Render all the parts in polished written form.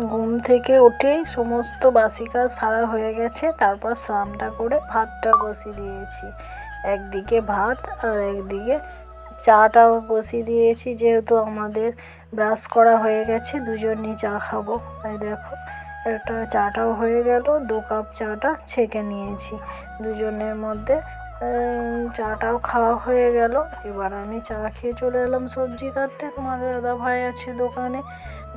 ঘুম থেকে উঠেই সমস্ত বাসি কাজ সারা হয়ে গেছে। তারপর স্নানটা করে ভাতটা বসিয়ে দিয়েছি। একদিকে ভাত আর একদিকে চাটাও বসিয়ে দিয়েছি, যেহেতু আমাদের ব্রাশ করা হয়ে গেছে, দুজনই চা খাবো। তাই দেখো একটা চাটাও হয়ে গেল, 2 কাপ চাটা ছেঁকে নিয়েছি দুজনের মধ্যে। চাটাও খাওয়া হয়ে গেল। এবার আমি চা খেয়ে চলে এলাম সবজি কাটতে। তোমাদের দাদা ভাই আছে দোকানে,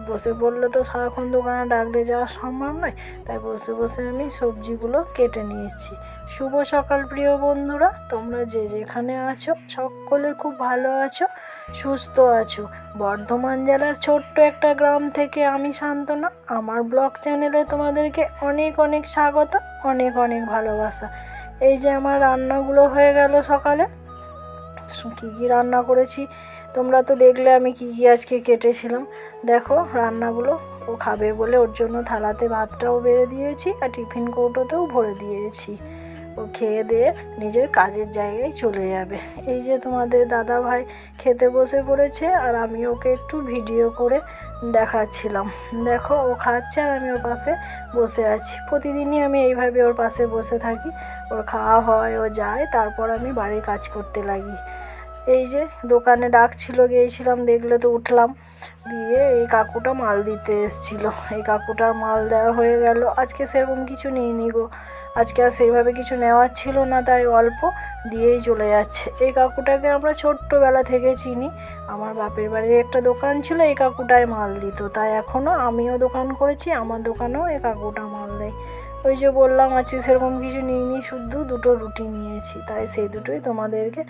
বসে পড়লে তো সারাক্ষণ দোকানে ডাকলে যাওয়া সম্ভব নয়, তাই বসে বসে আমি সবজিগুলো কেটে নিয়েছি। শুভ সকাল প্রিয় বন্ধুরা, তোমরা যে যেখানে আছো সকলে খুব ভালো আছো, সুস্থ আছো। বর্ধমান জেলার ছোট্ট একটা গ্রাম থেকে আমি শান্তনা, আমার ব্লগ চ্যানেলে তোমাদেরকে অনেক অনেক স্বাগত, অনেক অনেক ভালোবাসা। এই যে আমার রান্নাগুলো হয়ে গেল সকালে। কী কী রান্না করেছি তোমরা তো দেখলে, আমি কী কী আজকে কেটেছিলাম। দেখো রান্নাগুলো ও খাবে বলে ওর জন্য থালাতে ভাতটাও বেড়ে দিয়েছি আর টিফিন কৌটোতেও ভরে দিয়েছি। ও খেয়ে দিয়ে নিজের কাজের জায়গায় চলে যাবে। এই যে তোমাদের দাদা ভাই খেতে বসে পড়েছে আর আমি ওকে একটু ভিডিও করে দেখাচ্ছিলাম। দেখো ও খাচ্ছে আর আমি ওর পাশে বসে আছি। প্রতিদিনই আমি এইভাবে ওর পাশে বসে থাকি। ওর খাওয়া হয়, ও যায়, তারপর আমি বাড়ির কাজ করতে লাগি। এই যে দোকানে ডাকছিল, গিয়েছিলাম, দেখলে তো উঠলাম। দিয়ে এই কাকুটা মাল দিতে এসেছিল, এই কাকুটার মাল দেওয়া হয়ে গেল। আজকে সেরকম কিছু নিইনি গো, আজকে আর সেইভাবে কিছু নেওয়ার ছিল না, তাই অল্প দিয়েই চলে যাচ্ছে। এই কাকুটাকে আমরা ছোট্টবেলা থেকে চিনি। আমার বাপের বাড়ির একটা দোকান ছিল, এই কাকুটাই মাল দিত, তাই এখনও আমিও দোকান করেছি, আমার দোকানেও এই কাকুটা মাল দেয়। ওই যে বললাম আজকে সেরকম কিছু নিইনি, শুধু 2টো রুটি নিয়েছি, তাই সেই দুটোই তোমাদেরকে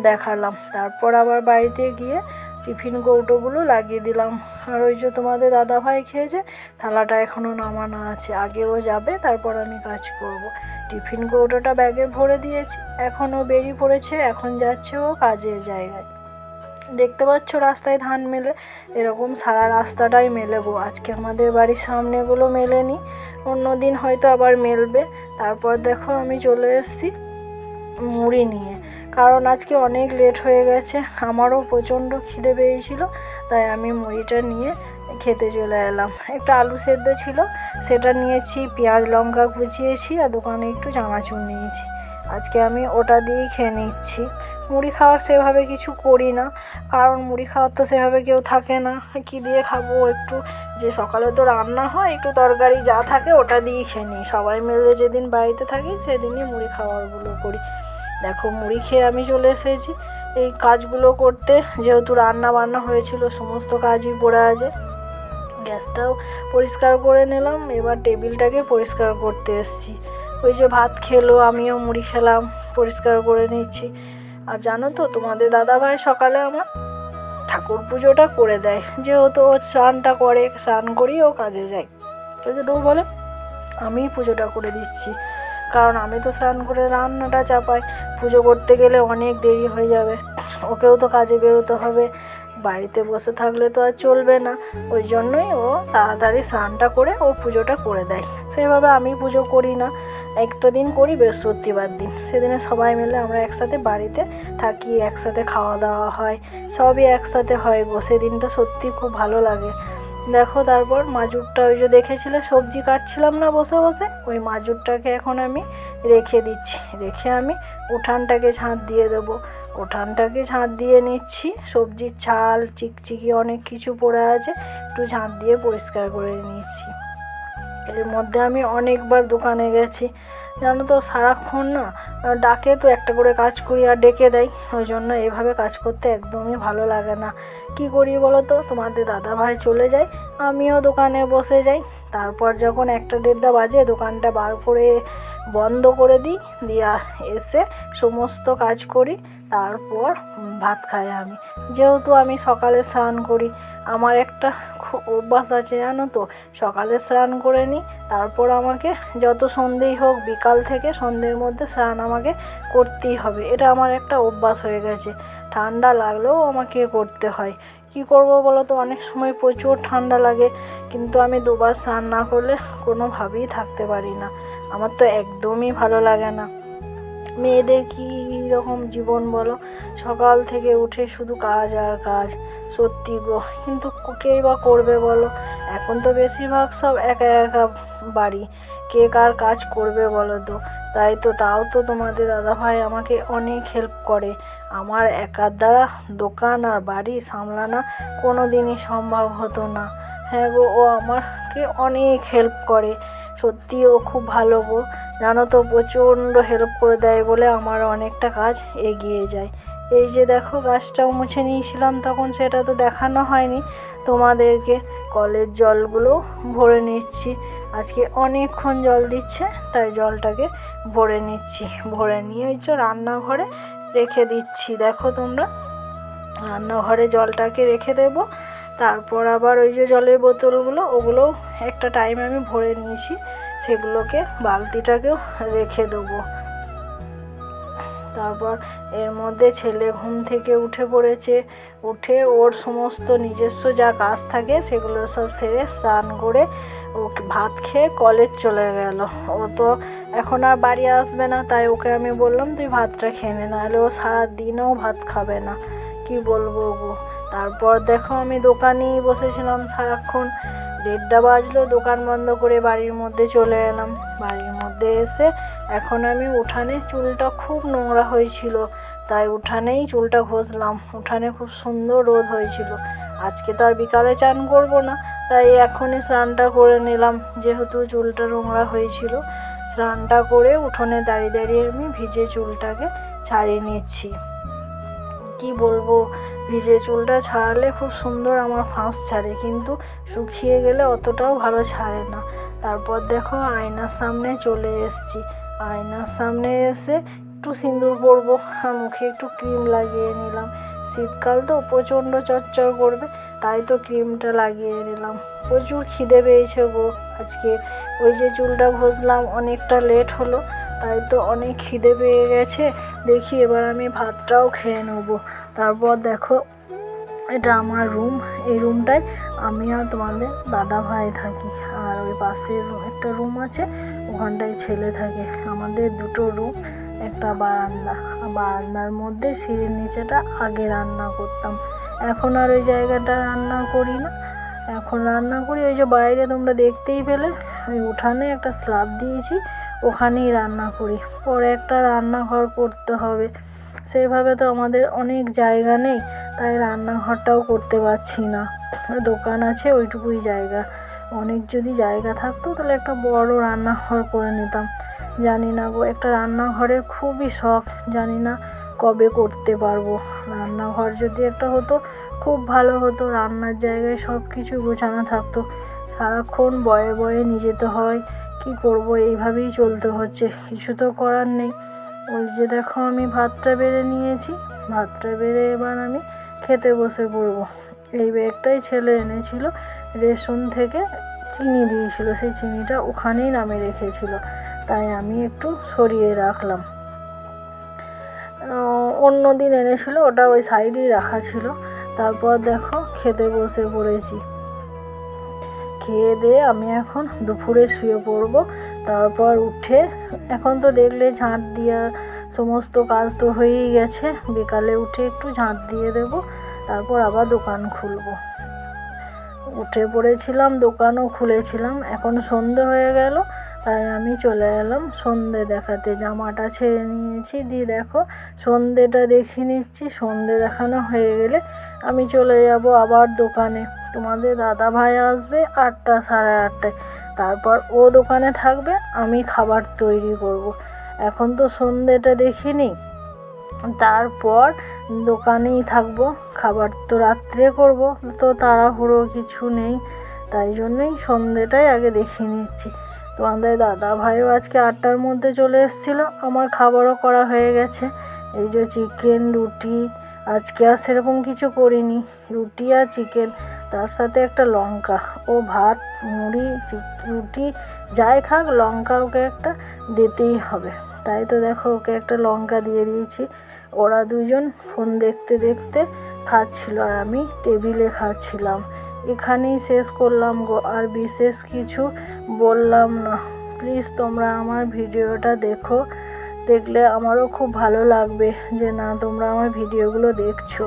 দেখালাম। তারপর আবার বাড়িতে গিয়ে টিফিন কৌটোগুলো লাগিয়ে দিলাম। আর ওই যে তোমাদের দাদা ভাই খেয়েছে, থালাটা এখনও নামানো আছে, আগেও যাবে, তারপর আমি কাজ করব। টিফিন কৌটোটা ব্যাগে ভরে দিয়েছি, এখনও বেরিয়ে পড়েছে, এখন যাচ্ছে ও কাজের জায়গায়। দেখতে পাচ্ছ রাস্তায় ধান মেলে, এরকম সারা রাস্তাটাই মেলে গো। আজকে আমাদের বাড়ির সামনেগুলো মেলেনি, অন্য দিন হয়তো আবার মেলবে। তারপর দেখো আমি চলে এসেছি মুড়ি নিয়ে, কারণ আজকে অনেক লেট হয়ে গেছে, আমারও প্রচণ্ড খিদে পেয়েছিল, তাই আমি মুড়িটা নিয়ে খেতে চলে এলাম। একটা আলু সেদ্ধ ছিল, সেটা নিয়েছি, পেঁয়াজ লঙ্কা কুচিয়েছি আর দোকানে একটু চানাচুর নিয়েছি। আজকে আমি ওটা দিয়েই খেয়ে নিচ্ছি। মুড়ি খাওয়ার সেভাবে কিছু করি না, কারণ মুড়ি খাওয়ার তো সেভাবে কেউ থাকে না, কী দিয়ে খাবো, একটু যে সকালে তো রান্না হয়, একটু তরকারি যা থাকে ওটা দিয়েই খেয়ে নিই। সবাই মিলে যেদিন বাড়িতে থাকি সেদিনই মুড়ি খাওয়ারগুলো করি। দেখো মুড়ি খেয়ে আমি চলে এসেছি এই কাজগুলো করতে, যেহেতু রান্না বান্না হয়েছিল সমস্ত কাজই পড়ে আছে। গ্যাসটাও পরিষ্কার করে নিলাম, এবার টেবিলটাকে পরিষ্কার করতে এসেছি। ওই যে ভাত খেলো, আমিও মুড়ি খেলাম, পরিষ্কার করে নিচ্ছি। আর জানো তো তোমাদের দাদাভাই সকালে আমার ঠাকুর পুজোটা করে দেয়, যেহেতু ও স্নানটা করে, স্নান করেই ও কাজে যায়, ওই জন্য ও বলে আমি পুজোটা করে দিচ্ছি, কারণ আমি তো স্নান করে রান্নাটা চাপাই, পুজো করতে গেলে অনেক দেরি হয়ে যাবে, ওকেও তো কাজে বেরোতে হবে, বাড়িতে বসে থাকলে তো আর চলবে না। ওই জন্যই ও তাড়াতাড়ি স্নানটা করে ও পুজোটা করে দেয়। সেভাবে আমি পুজো করি না, একটা দিন করি, বৃহস্পতিবার দিন, সেদিনে সবাই মিলে আমরা একসাথে বাড়িতে থাকি, একসাথে খাওয়া দাওয়া হয়, সবই একসাথে হয় গো, সেদিনটা সত্যি খুব ভালো লাগে। দেখো তারপর মাজুরটা, ওই যে দেখেছিলে সবজি কাটছিলাম না বসে বসে, ওই মাজুরটাকে এখন আমি রেখে দিচ্ছি, রেখে আমি উঠানটাকে ঝাঁট দিয়ে দেবো। উঠানটাকে ঝাঁট দিয়ে নিচ্ছি, সবজির ছাল চিকচিকি অনেক কিছু পড়ে আছে, একটু ঝাঁট দিয়ে পরিষ্কার করে নিচ্ছি। এর মধ্যে আমি অনেকবার দোকানে গেছি, জানো তো সারাক্ষণ না ডাকে তো একটা করে কাজ করি আর ডেকে দেয়, ওই জন্য এভাবে কাজ করতে একদমই ভালো লাগে না। কি করি বলো তো, তোমাদের দাদাভাই চলে যায়, আমিও দোকানে বসে যাই, তারপর যখন 1টা-1:30 বাজে দোকানটা বার করে বন্ধ করে দিই, দিয়া এসে সমস্ত কাজ করি, তারপর ভাত খাই আমি। যেহেতু আমি সকালে স্নান করি, আমার একটা খুব অভ্যাস আছে জানো তো, সকালে স্নান করে নিই, তারপর আমাকে যত সন্ধেই হোক, বিকাল থেকে সন্ধ্যের মধ্যে স্নান আমাকে করতেই হবে, এটা আমার একটা অভ্যাস হয়ে গেছে, ঠান্ডা লাগলেও আমাকে করতে হয়। কি করব বলো তো, অনেক সময় প্রচুর ঠান্ডা লাগে, কিন্তু আমি 2বার স্নান না করলে কোনোভাবেই থাকতে পারি না, আমার তো একদমই ভালো লাগে না। মেয়েদের কী রকম জীবন বলো, সকাল থেকে উঠে শুধু কাজ আর কাজ, সত্যি গো। কিন্তু কেই বা করবে বলো, এখন তো বেশিরভাগ সব একা একা বাড়ি, কে কার কাজ করবে বলো তো। তাও তো তোমাদের দাদাভাই আমাকে অনেক হেল্প করে। আমার একার দ্বারা দোকান আর বাড়ি সামলানো কোনো দিনই সম্ভব হতো না। হ্যাঁ গো, ও আমাকে অনেক হেল্প করে, সত্যি ও খুব ভালো গো। জানো তো, প্রচণ্ড হেল্প করে দেয় বলে আমার অনেকটা কাজ এগিয়ে যায়। এই যে দেখো, গাছটাও মুছে নিয়েছিলাম তখন, সেটা তো দেখানো হয়নি তোমাদেরকে। কলের জলগুলো ভরে নিচ্ছি, আজকে অনেকক্ষণ জল দিচ্ছে, তাই জলটাকে ভরে নিচ্ছি। ভরে নিয়ে ওই যে রান্নাঘরে রেখে দিচ্ছি। দেখো তোমরা, রান্নাঘরে জলটাকে রেখে দেবো। তারপর আবার ওই যে জলের বোতলগুলো, ওগুলোও একটা টাইম আমি ভরে নিয়েছি, সেগুলোকে বালতিটাকেও রেখে দেবো। তারপর এর মধ্যে ছেলে ঘুম থেকে উঠে পড়েছে, উঠে ওর সমস্ত নিজস্ব যা কাজ থাকে সেগুলো সব সেরে স্নান করে ও ভাত খেয়ে কলেজ চলে গেল। ও তো এখন আর বাড়ি আসবে না, তাই ওকে আমি বললাম তুই ভাতটা খেয়ে নে, নাহলে ও সারাদিনও ভাত খাবে না। কি বলবো গো। তারপর দেখো, আমি দোকানেই বসেছিলাম সারাক্ষণ। 1:30 বাজলো, দোকান বন্ধ করে বাড়ির মধ্যে চলে এলাম। বাড়ির মধ্যে এসে এখন আমি উঠানে, চুলটা খুব নোংরা হয়েছিল, তাই উঠানেই চুলটা ঘষলাম। উঠানে খুব সুন্দর রোদ হয়েছিল। আজকে তো আর বিকালে চান করবো না, তাই এখনই স্নানটা করে নিলাম, যেহেতু চুলটা নোংরা হয়েছিল। স্নানটা করে উঠোনে দাঁড়িয়ে দাঁড়িয়ে আমি ভিজে চুলটাকে ছাড়িয়ে নিচ্ছি। কি বলবো, ভিজে চুলটা ছাড়ালে খুব সুন্দর আমার ফাঁস ছাড়ে, কিন্তু শুকিয়ে গেলে অতটাও ভালো ছাড়ে না। তারপর দেখো, আয়নার সামনে চলে এসেছি। আয়নার সামনে এসে একটু সিঁদুর পরবো, আর মুখে একটু ক্রিম লাগিয়ে নিলাম। শীতকাল তো প্রচণ্ড চচ্চর করবে, তাই তো ক্রিমটা লাগিয়ে নিলাম। প্রচুর খিদে পেয়েছে গো আজকে। ওই যে চুলটা ঘষলাম, অনেকটা লেট হলো, তাই তো অনেক খিদে পেয়ে গেছে। দেখি এবার আমি ভাতটাও খেয়ে নেবো। তারপর দেখো, এটা আমার রুম। এই রুমটায় আমি আর তোমাদের দাদা ভাই থাকি, আর ওই পাশের একটা রুম আছে, ওখানটায় ছেলে থাকে। আমাদের দুটো রুম, একটা বারান্দা। বারান্দার মধ্যে সিঁড়ির নিচেটা আগে রান্না করতাম, এখন আর ওই জায়গাটা রান্না করি না। এখন রান্না করি ওই যে বাইরে, তোমরা দেখতেই পেলে, ওই উঠানে একটা স্ল্যাব দিয়েছি, ওখানেই রান্না করি। পরে একটা রান্নাঘর করতে হবে, সেইভাবে তো আমাদের অনেক জায়গা নেই, তাই রান্নাঘরটাও করতে পারছি না। দোকান আছে ওইটুকুই জায়গা, অনেক যদি জায়গা থাকতো তাহলে একটা বড় রান্নাঘর করে নিতাম। জানি না গো, একটা রান্নাঘরের খুবই শখ, জানি না কবে করতে পারবো। রান্নাঘর যদি একটা হতো খুব ভালো হতো, রান্নার জায়গায় সব কিছু গোছানো থাকতো। সারাক্ষণ বয়ে বয়ে নিয়ে যেতে হয়, কি করব, এইভাবেই চলতে হচ্ছে, কিছু তো করার নেই। ওই যে দেখো, আমি ভাতটা বেড়ে নিয়েছি, ভাতটা বেড়ে এবার আমি খেতে বসে পড়বো। এই ব্যাগটাই ছেলে এনেছিল রেশন থেকে, চিনি দিয়েছিল, সেই চিনিটা ওখানেই নামিয়ে রেখেছিল, তাই আমি একটু সরিয়ে রাখলাম। অন্য দিন এনেছিল, ওটা ওই সাইডেই রাখা ছিল। তারপর দেখো, খেতে বসে পড়েছি। খেয়ে দিয়ে আমি এখন দুপুরে শুয়ে পড়বো। তারপর উঠে, এখন তো দেখলে ঝাঁট দেওয়া সমস্ত কাজ তো হয়েই গেছে, বিকালে উঠে একটু ঝাঁট দিয়ে দেবো, তারপর আবার দোকান খুলবো। উঠে পড়েছিলাম, দোকানও খুলেছিলাম। এখন সন্ধে হয়ে গেল, তাই আমি চলে এলাম সন্ধে দেখাতে। জামাটা ছেড়ে নিয়েছি, দিয়ে দেখো সন্ধেটা দেখিয়ে নিচ্ছি। সন্ধে দেখানো হয়ে গেলে আমি চলে যাব আবার দোকানে। তোমাদের দাদা ভাই আসবে 8টা, 8:30টায়। তারপর ও দোকানে থাকবে, আমি খাবার তৈরি করব। এখন তো সন্ধেটা দেখিনি, তারপর দোকানেই থাকবো। খাবার তো রাত্রে করব, তো তাড়াহুড়ো কিছু নেই, তাই জন্যই সন্ধেটাই আগে দেখিয়ে নিচ্ছি। তোমাদের দাদা ভাইও আজকে 8টার মধ্যে চলে এসেছিলো, আমার খাবারও করা হয়ে গেছে। এই যে চিকেন, রুটি, আজকে আর সেরকম কিছু করিনি, রুটি আর চিকেন, তার সাথে একটা লঙ্কা। ও ভাত, মুড়ি, রুটি যাই খাক, লঙ্কা ওকে একটা দিতেই হবে, তাই তো দেখো ওকে একটা লঙ্কা দিয়ে দিয়েছি। ওরা দুজন ফোন দেখতে দেখতে খাচ্ছিল, আর আমি টেবিলে খাচ্ছিলাম। এখানেই শেষ করলাম গো, আর বিশেষ কিছু বললাম না। প্লিজ তোমরা আমার ভিডিওটা দেখো, দেখলে আমারও খুব ভালো লাগবে যে না তোমরা আমার ভিডিওগুলো দেখছো।